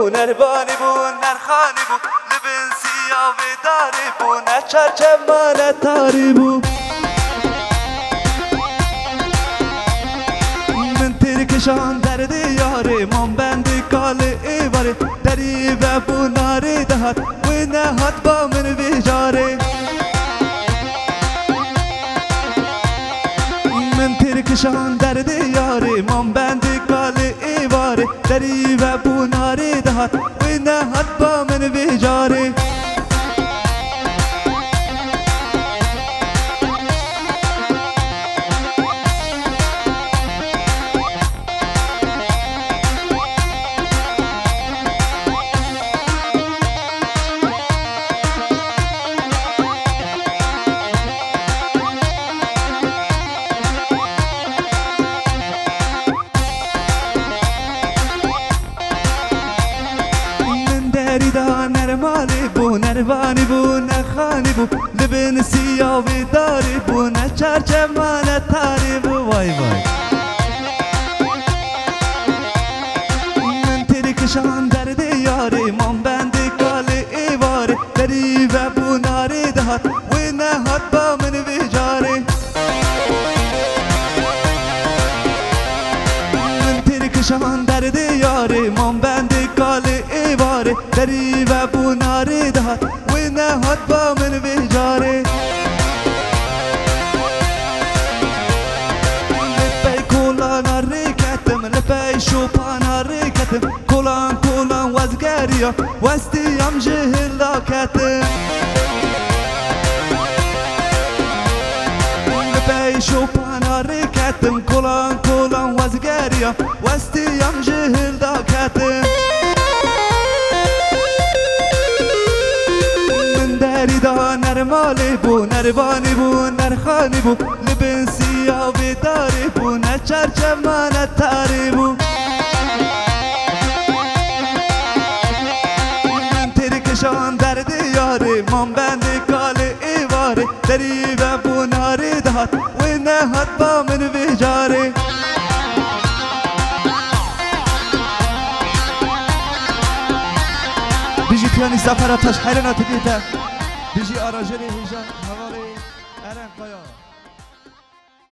بو نربانی بو نرخانی بو لبن سیاوی داری بو نچرچمان تاری بو من ترکشان در دیاره من بندی کال ایواره دری و بو ناری دهد و نهد با من بیجاره من ترکشان در دیاره من بندی کال ایواره دری و بو ناری دهد و نهد با من بیجاره دا نرمالی بو نربانی بو نخانی بو لبن سیاوی داری بو نچرچمان تاری بو وای وای من ترکشان در دیاری من بندی کال ایواره دری و بو ناری دهد و نهد با من بیجاره من ترکشان در دیاری من بندی کال ایواره دری و بو ناری دهد و نهد با من بیجاره لپی کولان حرکتم لپی شوپان حرکتم کولان کولان وزگریا وستیم جهلاکتم لپی شوپان حرکتم کولان کولان وزگریا وستیم جهلاکتم دا نرمالی بو نربانی بو نرخانی بو لبن سیاوی داری بو نچرچمان تاری بو من ترکشان در دیاری من بندی کال ایواره دری و بو ناری دهد و نهد با من بیجاره بیجی پیانی سفر تاش حیرانات دیده بیجی آراجری هیجان حوالی ارن قیام